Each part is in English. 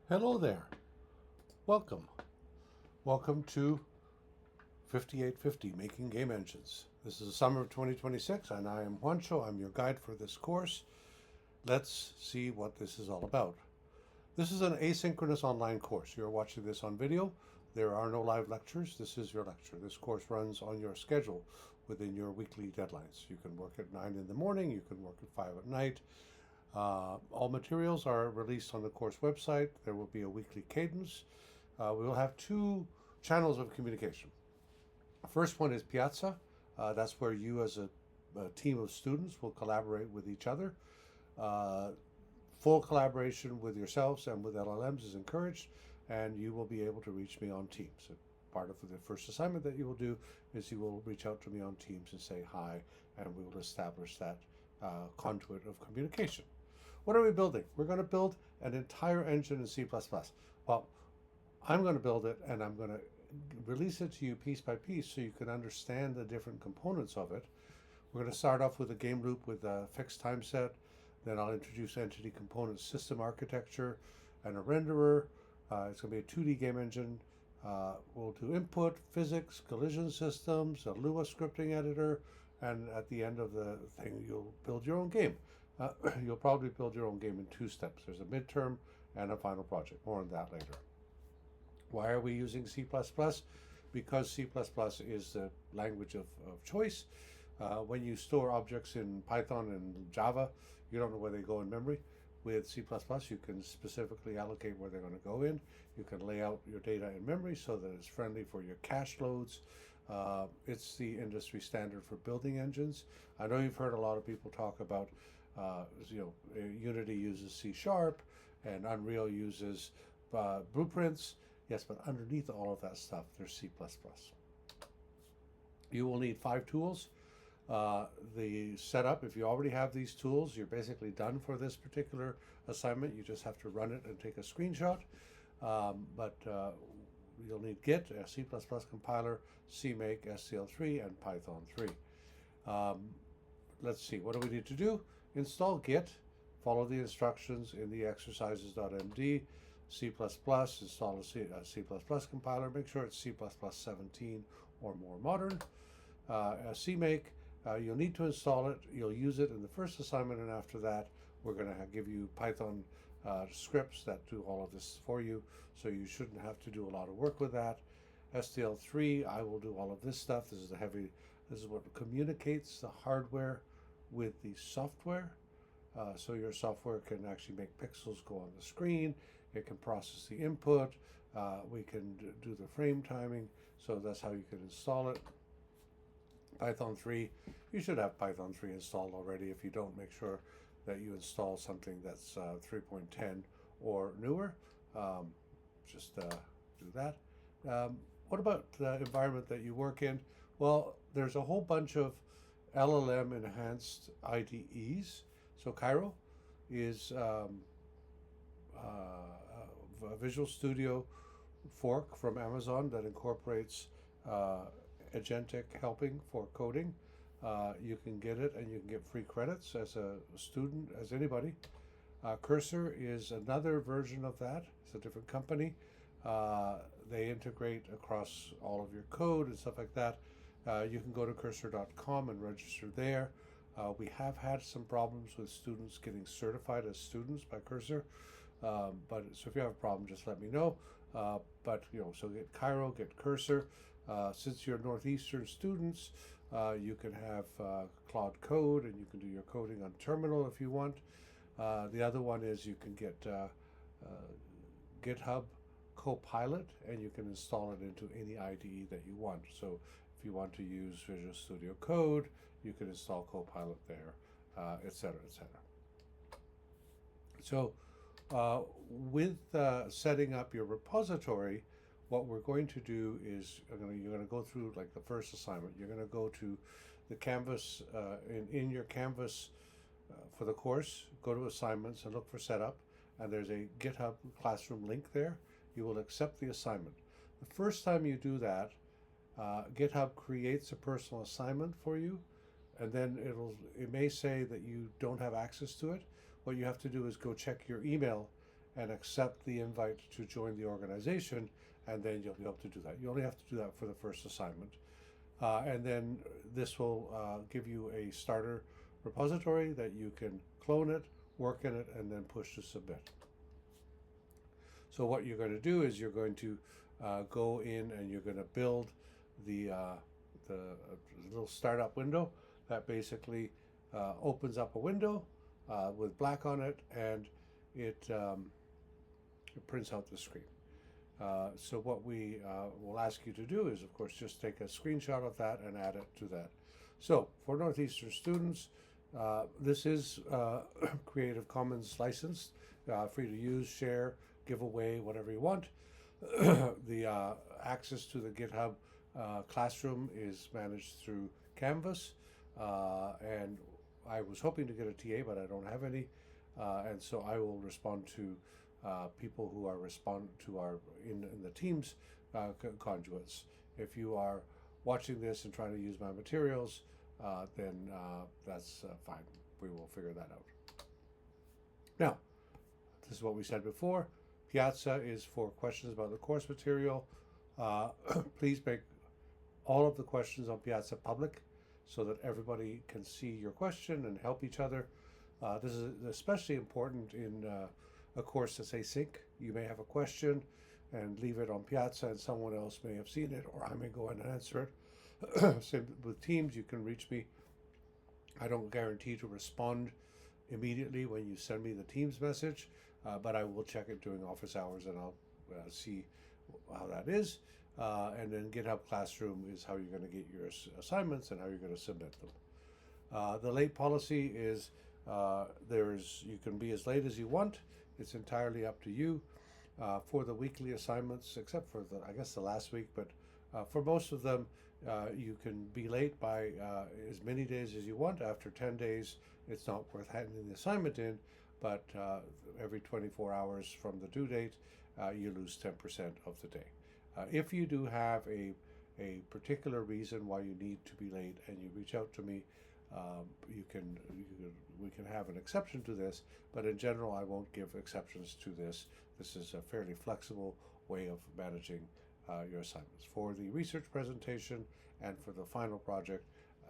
Hello there. Welcome. Welcome to 5850 Making Game Engines. This is the summer of 2026, and I am Juancho. I'm your guide for this course. Let's see what this is all about. This is an asynchronous online course. You're watching this on video. There are no live lectures. This is your lecture. This course runs on your schedule within your weekly deadlines. You can work at 9 in the morning. You can work at 5 at night. All materials are released on the course website. There will be a weekly cadence. We will have two channels of communication. First one is Piazza. That's where you, as a team of students, will collaborate with each other. Full collaboration with yourselves and with LLMs is encouraged, and you will be able to reach me on Teams. So part of the first assignment that you will do is you will reach out to me on Teams and say hi, and we will establish that conduit of communication. What are we building? We're going to build an entire engine in C++. Well, I'm going to build it, and I'm going to release it to you piece by piece so you can understand the different components of it. We're going to start off with a game loop with a fixed time set. Then I'll introduce entity component system architecture and a renderer. It's going to be a 2D game engine. We'll do input, physics, collision systems, a Lua scripting editor, and at the end of the thing, you'll build your own game. You'll probably build your own game in two steps. There's a midterm and a final project. More on that later. Why are we using C++? Because C++ is the language of choice. When you store objects in Python and Java, you don't know where they go in memory. With C++, you can specifically allocate where they're going to go in. You can lay out your data in memory so that it's friendly for your cache loads. It's the industry standard for building engines. I know you've heard a lot of people talk about, Unity uses C#, and Unreal uses blueprints. Yes, but underneath all of that stuff, there's C++. You will need 5 tools. The setup, if you already have these tools, you're basically done for this particular assignment. You just have to run it and take a screenshot. But you'll need Git, a C++ compiler, CMake, STL3, and Python 3. Let's see, what do we need to do? Install Git, follow the instructions in the exercises.md, C++, install a C++ compiler, make sure it's C++ 17 or more modern. CMake, you'll need to install it. You'll use it in the first assignment, and after that, we're going to give you Python scripts that do all of this for you, so you shouldn't have to do a lot of work with that. STL3, I will do all of this stuff. This is what communicates the hardware with the software. So your software can actually make pixels go on the screen. It can process the input. We can do the frame timing. So that's how you can install it. Python 3, you should have Python 3 installed already. If you don't, make sure that you install something that's 3.10 or newer. Just do that. What about the environment that you work in? Well, there's a whole bunch of LLM enhanced IDEs. So Cairo is a Visual Studio fork from Amazon that incorporates agentic helping for coding. You can get it, and you can get free credits as a student, as anybody. Cursor is another version of that. It's a different company. They integrate across all of your code and stuff like that. You can go to cursor.com and register there. We have had some problems with students getting certified as students by Cursor. But so if you have a problem, just let me know. So get Cairo, get Cursor. Since you're Northeastern students, you can have Claude Code, and you can do your coding on Terminal if you want. The other one is you can get GitHub Copilot, and you can install it into any IDE that you want. So if you want to use Visual Studio Code, you can install Copilot there, etc., etc. So with setting up your repository, what we're going to do is you're going to go through like the first assignment. You're going to go to the Canvas, in your Canvas for the course, go to assignments and look for setup, and there's a GitHub Classroom link there. You will accept the assignment. The first time you do that, GitHub creates a personal assignment for you, and then it may say that you don't have access to it. What you have to do is go check your email and accept the invite to join the organization, and then you'll be able to do that. You only have to do that for the first assignment. And then this will give you a starter repository that you can clone it, work in it, and then push to submit. So what you're going to do is you're going to go in and you're going to build the little startup window that basically opens up a window with black on it, and it prints out the screen. So what we will ask you to do is, of course, just take a screenshot of that and add it to that. So for Northeastern students, this is Creative Commons licensed, free to use, share, give away, whatever you want. The access to the GitHub classroom is managed through Canvas, and I was hoping to get a TA, but I don't have any, and so I will respond to people who are in the Teams conduits. If you are watching this and trying to use my materials, then that's fine. We will figure that out. Now, this is what we said before. Piazza is for questions about the course material. Please make all of the questions on Piazza public so that everybody can see your question and help each other. This is especially important in a course that's async. You may have a question and leave it on Piazza, and someone else may have seen it, or I may go in and answer it. Same with Teams, you can reach me. I don't guarantee to respond immediately when you send me the Teams message, but I will check it during office hours, and I'll see how that is. And then GitHub Classroom is how you're going to get your assignments and how you're going to submit them. The late policy is you can be as late as you want. It's entirely up to you. For the weekly assignments, except for the last week, but for most of them, you can be late by as many days as you want. After 10 days, it's not worth handing the assignment in, but every 24 hours from the due date, you lose 10% of the day. If you do have a particular reason why you need to be late and you reach out to me, we can have an exception to this, but in general, I won't give exceptions to this. This is a fairly flexible way of managing your assignments. For the research presentation and for the final project,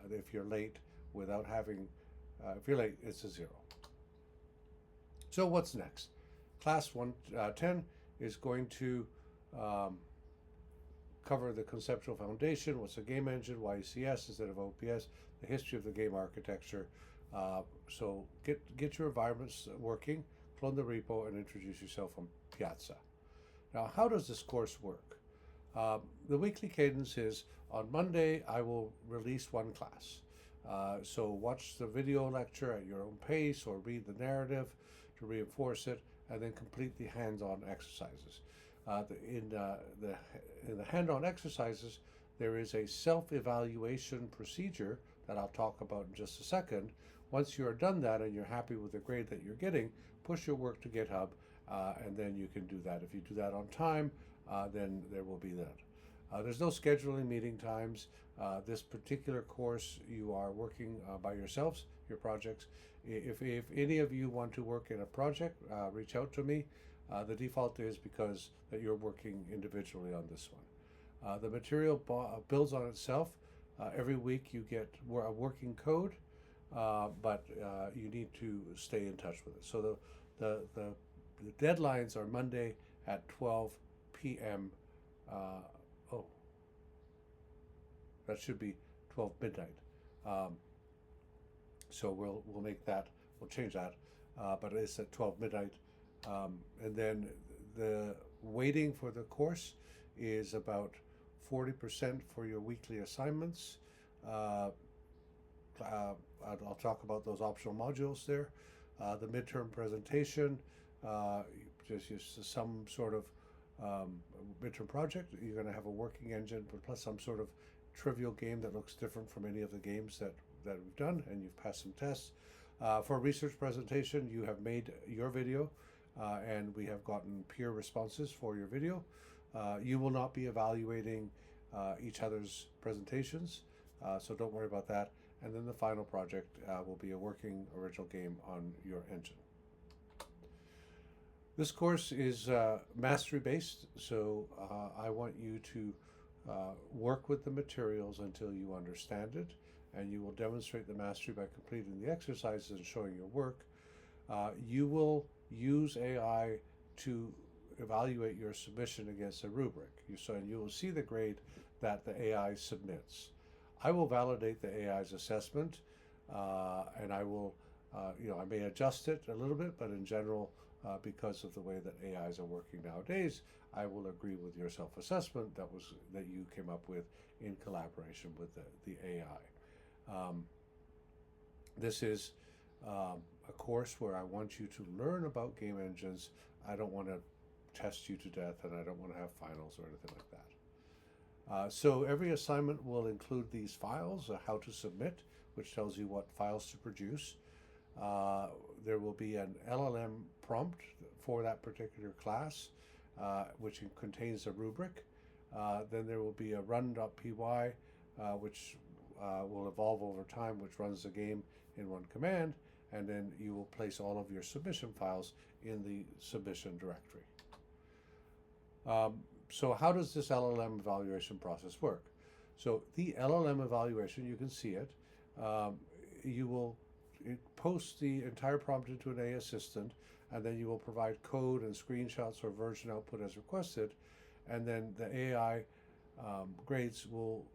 if you're late if you're late, it's a 0. So what's next? Class 110 is going to cover the conceptual foundation. What's a game engine? Why ECS instead of OPS? The history of the game architecture. So get your environments working, clone the repo, and introduce yourself on Piazza. Now, how does this course work? The weekly cadence is on Monday, I will release one class. So watch the video lecture at your own pace or read the narrative to reinforce it, and then complete the hands-on exercises. In the hand-on exercises, there is a self-evaluation procedure that I'll talk about in just a second. Once you're done that and you're happy with the grade that you're getting, push your work to GitHub, and then you can do that. If you do that on time, then there will be that. There's no scheduling meeting times. This particular course, you are working by yourselves, your projects. If any of you want to work in a project, reach out to me. The default is because that you're working individually on this one. The material builds on itself. Every week you get a working code, but you need to stay in touch with it. So the deadlines are Monday at 12 p.m. That should be 12 midnight. So we'll make that. We'll change that, but it's at 12 midnight. And then the weighting for the course is about 40% for your weekly assignments. I'll talk about those optional modules there. The midterm presentation, just some sort of midterm project. You're going to have a working engine plus some sort of trivial game that looks different from any of the games that we've done, and you've passed some tests. For a research presentation, you have made your video, and we have gotten peer responses for your video. You will not be evaluating each other's presentations, so don't worry about that. And then the final project will be a working original game on your engine. This course is mastery based, so I want you to work with the materials until you understand it, and you will demonstrate the mastery by completing the exercises and showing your work. You will use AI to evaluate your submission against a rubric. And you will see the grade that the AI submits. I will validate the AI's assessment, and I will, I may adjust it a little bit, but in general, because of the way that AIs are working nowadays, I will agree with your self-assessment that you came up with in collaboration with the AI. This is a course where I want you to learn about game engines. I don't want to test you to death, and I don't want to have finals or anything like that. So every assignment will include these files, how to submit, which tells you what files to produce. There will be an LLM prompt for that particular class, which contains a rubric. Then there will be a run.py, which will evolve over time, which runs the game in one command, and then you will place all of your submission files in the submission directory. So how does this LLM evaluation process work? So the LLM evaluation, you can see it. You will post the entire prompt into an AI assistant, and then you will provide code and screenshots or version output as requested, and then the AI grades will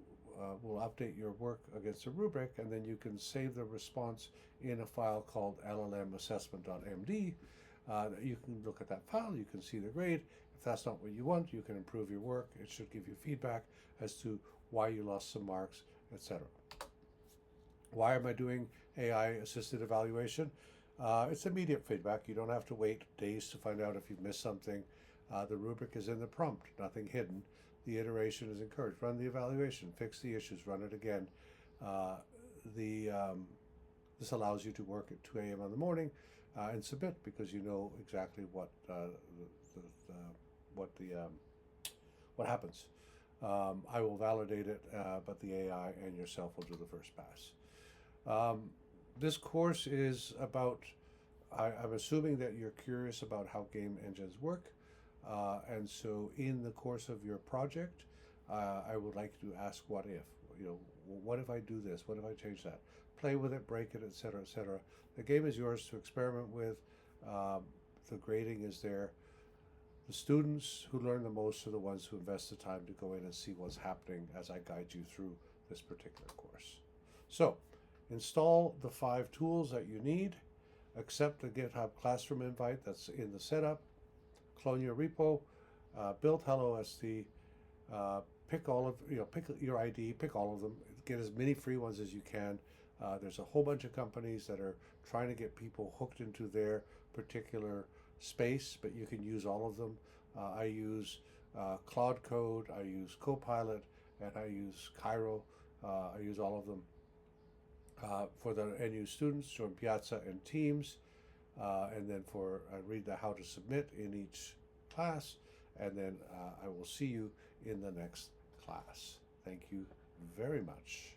update your work against a rubric, and then you can save the response in a file called llmassessment.md. You can look at that file, you can see the grade. If that's not what you want, you can improve your work. It should give you feedback as to why you lost some marks, etc. Why am I doing AI assisted evaluation? It's immediate feedback. You don't have to wait days to find out if you've missed something. The rubric is in the prompt, nothing hidden. The iteration is encouraged. Run the evaluation, fix the issues, run it again. This allows you to work at 2 a.m. in the morning and submit, because you know exactly what happens. I will validate it, but the AI and yourself will do the first pass. This course is about, I'm assuming that you're curious about how game engines work. And so in the course of your project, I would like to ask what if. What if I do this? What if I change that? Play with it, break it, etc., etc. The game is yours to experiment with. The grading is there. The students who learn the most are the ones who invest the time to go in and see what's happening as I guide you through this particular course. So, install the 5 tools that you need. Accept the GitHub Classroom invite that's in the setup. Clone your repo. Build HelloST. Pick your ID. Pick all of them. Get as many free ones as you can. There's a whole bunch of companies that are trying to get people hooked into their particular space, but you can use all of them. I use Claude Code, I use Copilot, and I use Cairo. I use all of them. For the NU students, join Piazza and Teams, and then I read the how to submit in each class, and then I will see you in the next class. Thank you very much.